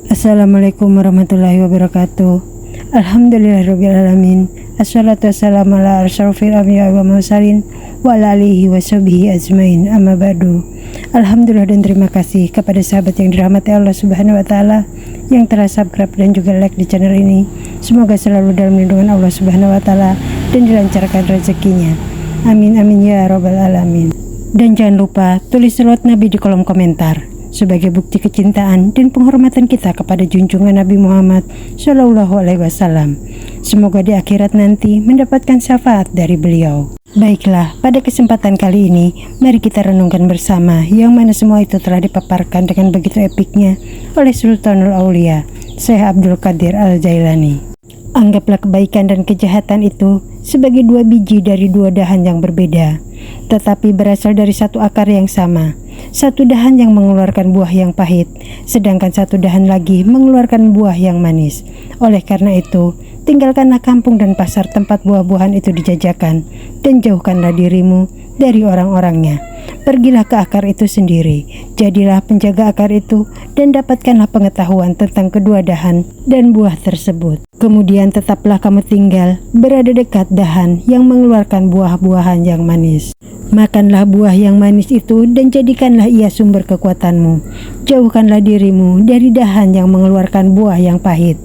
Assalamualaikum warahmatullahi wabarakatuh. Alhamdulillahirrabbilalamin. Assalatu wassalamu ala asyrafil anbiya'i wa mursalin wa ala alihi wa sahbihi ajmain, amma ba'du. Alhamdulillah dan terima kasih kepada sahabat yang dirahmati Allah Subhanahu wa taala yang telah subscribe dan juga like di channel ini. Semoga selalu dalam lindungan Allah Subhanahu wa taala dan dilancarkan rezekinya. Amin amin ya rabbal alamin. Dan jangan lupa tulis selawat Nabi di kolom komentar sebagai bukti kecintaan dan penghormatan kita kepada junjungan Nabi Muhammad Shallallahu Alaihi Wasallam. Semoga di akhirat nanti mendapatkan syafaat dari beliau. Baiklah, pada kesempatan kali ini mari kita renungkan bersama yang mana semua itu telah dipaparkan dengan begitu epiknya oleh Sultanul Aulia Syekh Abdul Qadir Al-Jailani. Anggaplah kebaikan dan kejahatan itu sebagai dua biji dari dua dahan yang berbeda, tetapi berasal dari satu akar yang sama. Satu dahan yang mengeluarkan buah yang pahit, sedangkan satu dahan lagi mengeluarkan buah yang manis. Oleh karena itu, tinggalkanlah kampung dan pasar tempat buah-buahan itu dijajakan, dan jauhkanlah dirimu dari orang-orangnya. Pergilah ke akar itu sendiri, jadilah penjaga akar itu, dan dapatkanlah pengetahuan tentang kedua dahan dan buah tersebut. Kemudian tetaplah kamu tinggal berada dekat dahan yang mengeluarkan buah-buahan yang manis. Makanlah buah yang manis itu dan jadikanlah ia sumber kekuatanmu. Jauhkanlah dirimu dari dahan yang mengeluarkan buah yang pahit,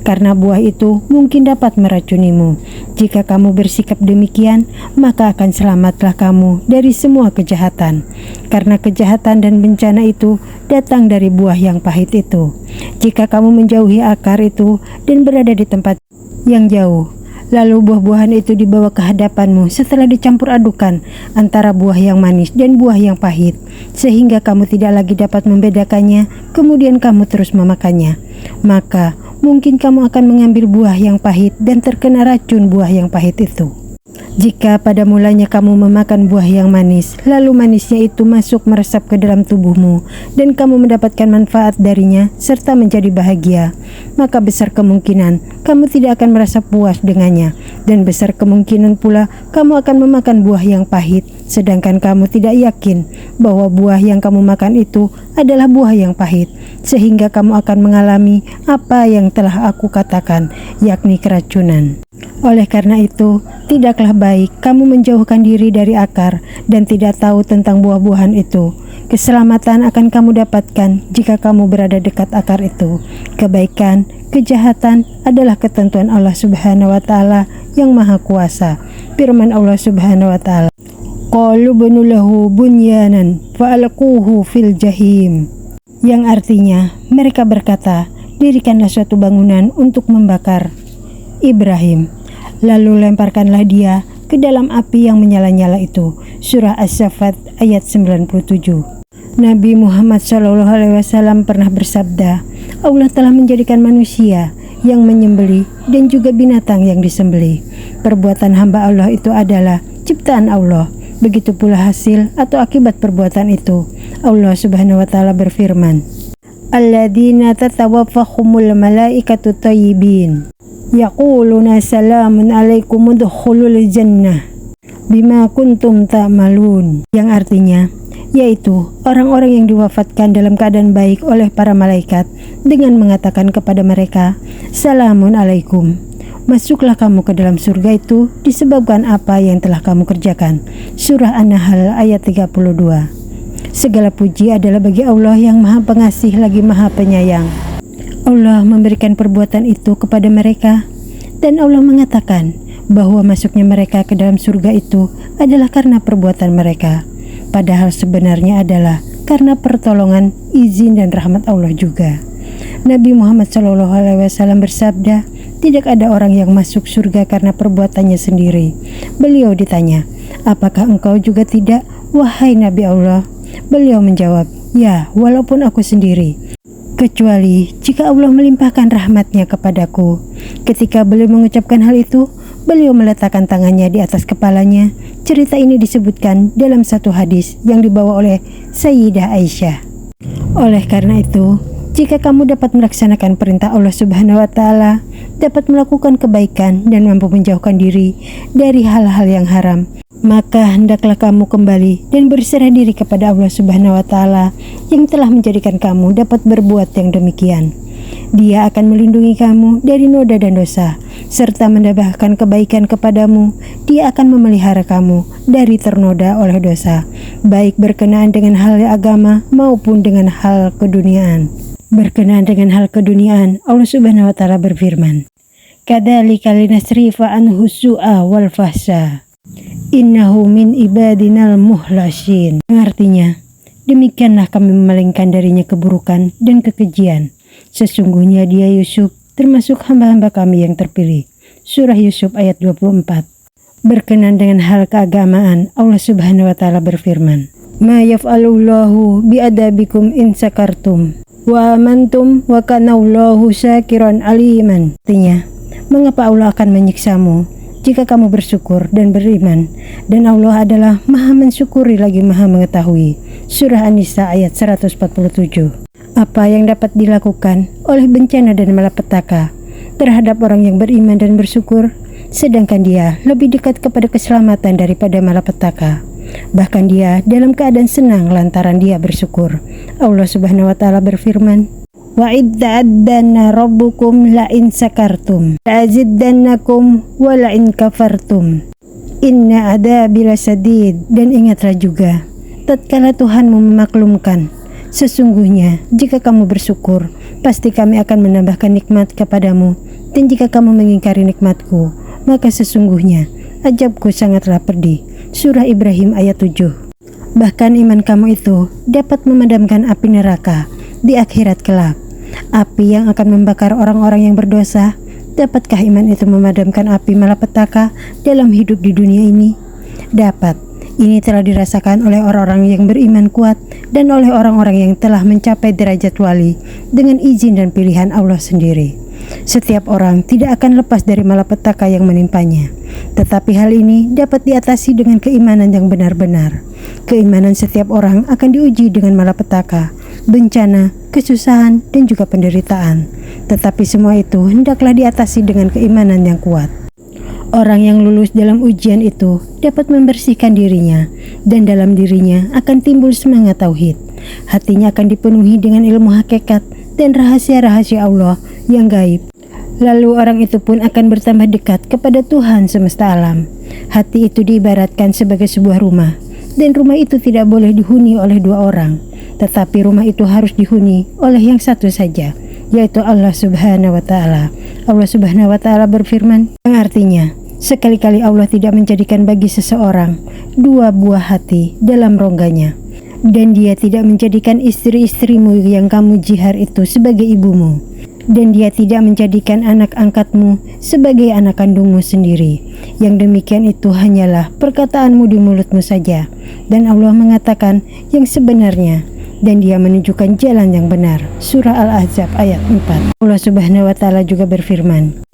karena buah itu mungkin dapat meracunimu. Jika kamu bersikap demikian, maka akan selamatlah kamu dari semua kejahatan, karena kejahatan dan bencana itu datang dari buah yang pahit itu. Jika kamu menjauhi akar itu dan berada di tempat yang jauh, lalu buah-buahan itu dibawa ke hadapanmu setelah dicampur adukan antara buah yang manis dan buah yang pahit, sehingga kamu tidak lagi dapat membedakannya, kemudian kamu terus memakannya. Maka mungkin kamu akan mengambil buah yang pahit dan terkena racun buah yang pahit itu. Jika pada mulanya kamu memakan buah yang manis, lalu manisnya itu masuk meresap ke dalam tubuhmu, dan kamu mendapatkan manfaat darinya serta menjadi bahagia, maka besar kemungkinan kamu tidak akan merasa puas dengannya, dan besar kemungkinan pula kamu akan memakan buah yang pahit, sedangkan kamu tidak yakin bahwa buah yang kamu makan itu adalah buah yang pahit, sehingga kamu akan mengalami apa yang telah aku katakan, yakni keracunan. Oleh karena itu, tidaklah baik kamu menjauhkan diri dari akar dan tidak tahu tentang buah-buahan itu. Keselamatan akan kamu dapatkan jika kamu berada dekat akar itu. Kebaikan, kejahatan adalah ketentuan Allah Subhanahu wa taala yang Maha Kuasa. Firman Allah Subhanahu wa taala, qalu banu lahu bunyanan fa'alquhu fil jahim, yang artinya mereka berkata, dirikanlah suatu bangunan untuk membakar Ibrahim, lalu lemparkanlah dia ke dalam api yang menyala-nyala itu. Surah As-Saffat ayat 97. Nabi Muhammad SAW pernah bersabda, Allah telah menjadikan manusia yang menyembelih dan juga binatang yang disembelih. Perbuatan hamba Allah itu adalah ciptaan Allah. Begitu pula hasil atau akibat perbuatan itu. Allah Subhanahu wa taala berfirman, alladzina tatawaffahumul malaikatu thayyibin yaquluna salamun alaikum udkhulul jannah bima kuntum ta'malun, yang artinya yaitu orang-orang yang diwafatkan dalam keadaan baik oleh para malaikat dengan mengatakan kepada mereka, salamun alaikum, masuklah kamu ke dalam surga itu disebabkan apa yang telah kamu kerjakan. Surah An-Nahl ayat 32. Segala puji adalah bagi Allah yang Maha Pengasih lagi Maha Penyayang. Allah memberikan perbuatan itu kepada mereka, dan Allah mengatakan bahwa masuknya mereka ke dalam surga itu adalah karena perbuatan mereka, padahal sebenarnya adalah karena pertolongan, izin dan rahmat Allah juga. Nabi Muhammad SAW bersabda, tidak ada orang yang masuk surga karena perbuatannya sendiri. Beliau ditanya, apakah engkau juga tidak, wahai Nabi Allah? Beliau menjawab, ya, walaupun aku sendiri, kecuali jika Allah melimpahkan rahmatnya kepadaku. Ketika beliau mengucapkan hal itu, beliau meletakkan tangannya di atas kepalanya. Cerita ini disebutkan dalam satu hadis yang dibawa oleh Sayyidah Aisyah. Oleh karena itu, jika kamu dapat melaksanakan perintah Allah Subhanahu wa taala, dapat melakukan kebaikan dan mampu menjauhkan diri dari hal-hal yang haram, maka hendaklah kamu kembali dan berserah diri kepada Allah Subhanahu wa taala yang telah menjadikan kamu dapat berbuat yang demikian. Dia akan melindungi kamu dari noda dan dosa, serta menambahkan kebaikan kepadamu. Dia akan memelihara kamu dari ternoda oleh dosa, baik berkenaan dengan hal agama maupun dengan hal keduniaan. Berkenaan dengan hal keduniaan, Allah Subhanahu wa Ta'ala berfirman, "Kadzalika linasrifa anhu su'a wal fahsya, innahu min ibadinal muhlasin." Artinya, demikianlah kami memalingkan darinya keburukan dan kekejian. Sesungguhnya dia Yusuf termasuk hamba-hamba kami yang terpilih. Surah Yusuf ayat 24. Berkenaan dengan hal keagamaan, Allah Subhanahu wa Ta'ala berfirman, "Ma yaf'alullahu bi'adabikum in sakartum wa amantum wa kanallahu syakiran aliman." Artinya, mengapa Allah akan menyiksamu jika kamu bersyukur dan beriman, dan Allah adalah maha mensyukuri lagi maha mengetahui. Surah An-Nisa ayat 147. Apa yang dapat dilakukan oleh bencana dan malapetaka terhadap orang yang beriman dan bersyukur, sedangkan dia lebih dekat kepada keselamatan daripada malapetaka. Bahkan dia dalam keadaan senang lantaran dia bersyukur. Allah Subhanahu wa Ta'ala berfirman, "Wa idza'adana rabbukum la in sakartum la'azidannakum wa la in kafartum inna adzabi lasadid." Dan ingatlah juga, tatkala Tuhanmu memaklumkan, sesungguhnya jika kamu bersyukur, pasti kami akan menambahkan nikmat kepadamu, dan jika kamu mengingkari nikmatku, maka sesungguhnya azabku sangatlah pedih. Surah Ibrahim ayat 7. Bahkan iman kamu itu dapat memadamkan api neraka di akhirat kelak. Api yang akan membakar orang-orang yang berdosa. Dapatkah iman itu memadamkan api malapetaka dalam hidup di dunia ini? Dapat. Ini telah dirasakan oleh orang-orang yang beriman kuat dan oleh orang-orang yang telah mencapai derajat wali dengan izin dan pilihan Allah sendiri. Setiap orang tidak akan lepas dari malapetaka yang menimpanya, tetapi hal ini dapat diatasi dengan keimanan yang benar-benar. Keimanan setiap orang akan diuji dengan malapetaka, bencana, kesusahan, dan juga penderitaan. Tetapi semua itu hendaklah diatasi dengan keimanan yang kuat. Orang yang lulus dalam ujian itu dapat membersihkan dirinya, dan dalam dirinya akan timbul semangat tauhid. Hatinya akan dipenuhi dengan ilmu hakikat dan rahasia-rahasia Allah yang gaib. Lalu orang itu pun akan bertambah dekat kepada Tuhan semesta alam. Hati itu diibaratkan sebagai sebuah rumah, dan rumah itu tidak boleh dihuni oleh dua orang, tetapi rumah itu harus dihuni oleh yang satu saja, yaitu Allah Subhanahu wa Ta'ala. Allah Subhanahu wa Ta'ala berfirman, yang artinya, sekali-kali Allah tidak menjadikan bagi seseorang dua buah hati dalam rongganya, dan dia tidak menjadikan istri-istrimu yang kamu jihar itu sebagai ibumu, dan dia tidak menjadikan anak angkatmu sebagai anak kandungmu sendiri. Yang demikian itu hanyalah perkataanmu di mulutmu saja, dan Allah mengatakan yang sebenarnya, dan dia menunjukkan jalan yang benar. Surah Al-Ahzab ayat 4. Allah Subhanahu wa Ta'ala juga berfirman,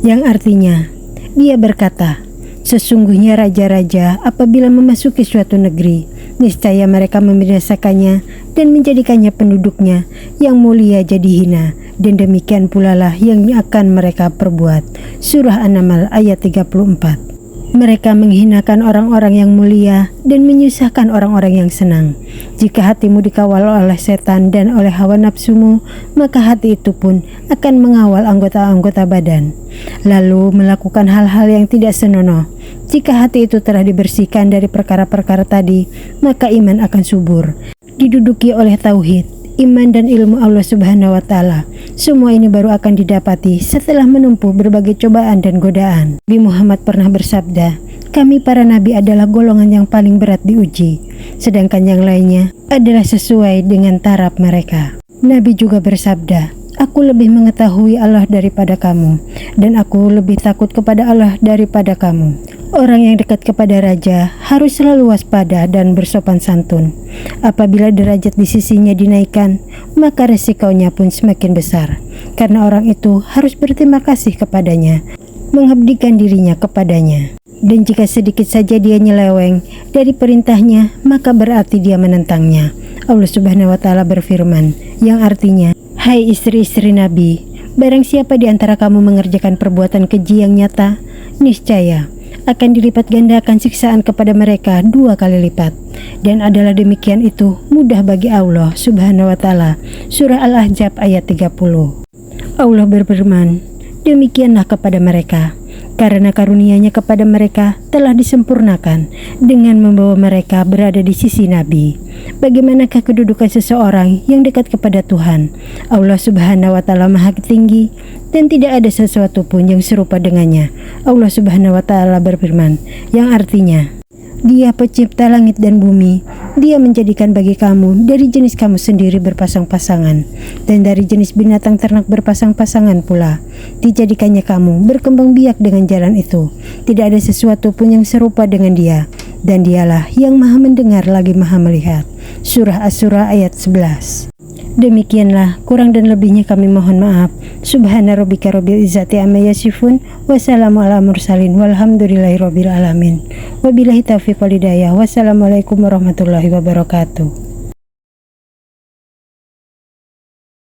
yang artinya, dia berkata, sesungguhnya raja-raja apabila memasuki suatu negeri, niscaya mereka membinasakannya dan menjadikannya penduduknya yang mulia jadi hina, dan demikian pula lah yang akan mereka perbuat. Surah An-Naml ayat 34. Mereka menghinakan orang-orang yang mulia dan menyusahkan orang-orang yang senang. Jika hatimu dikawal oleh setan dan oleh hawa nafsumu, maka hati itu pun akan mengawal anggota-anggota badan, lalu melakukan hal-hal yang tidak senonoh. Jika hati itu telah dibersihkan dari perkara-perkara tadi, maka iman akan subur, diduduki oleh tauhid, iman dan ilmu Allah Subhanahu wa Ta'ala. Semua ini baru akan didapati setelah menempuh berbagai cobaan dan godaan. Nabi Muhammad pernah bersabda, kami para nabi adalah golongan yang paling berat diuji, sedangkan yang lainnya adalah sesuai dengan taraf mereka. Nabi juga bersabda, aku lebih mengetahui Allah daripada kamu, dan aku lebih takut kepada Allah daripada kamu. Orang yang dekat kepada raja harus selalu waspada dan bersopan santun. Apabila derajat di sisinya dinaikkan, maka resikonya pun semakin besar, karena orang itu harus berterima kasih kepadanya, mengabdikan dirinya kepadanya. Dan jika sedikit saja dia nyeleweng dari perintahnya, maka berarti dia menentangnya. Allah Subhanahu wa Ta'ala berfirman, yang artinya, hai istri-istri Nabi, barang siapa di antara kamu mengerjakan perbuatan keji yang nyata, niscaya akan dilipat gandakan siksaan kepada mereka 2 kali lipat, dan adalah demikian itu mudah bagi Allah Subhanahu wa Ta'ala. Surah Al-Ahzab ayat 30. Allah berfirman, demikianlah kepada mereka, karena karunia-Nya kepada mereka telah disempurnakan dengan membawa mereka berada di sisi Nabi. Bagaimanakah kedudukan seseorang yang dekat kepada Tuhan? Allah Subhanahu wa Ta'ala Maha Tinggi dan tidak ada sesuatu pun yang serupa dengannya. Allah Subhanahu wa Ta'ala berfirman, yang artinya, Dia pencipta langit dan bumi. Dia menjadikan bagi kamu dari jenis kamu sendiri berpasang-pasangan, dan dari jenis binatang ternak berpasang-pasangan pula. Dijadikannya kamu berkembang biak dengan jalan itu. Tidak ada sesuatu pun yang serupa dengan Dia, dan Dialah yang Maha mendengar lagi Maha melihat. Surah Asy-Syura ayat 11. Demikianlah, kurang dan lebihnya kami mohon maaf. Subhana rabbika rabbil izzati amma yasifun, wassalamu ala mursalin, walhamdulillahi rabbil alamin. Wabillahi taufiq wal hidayah. Wassalamualaikum warahmatullahi wabarakatuh.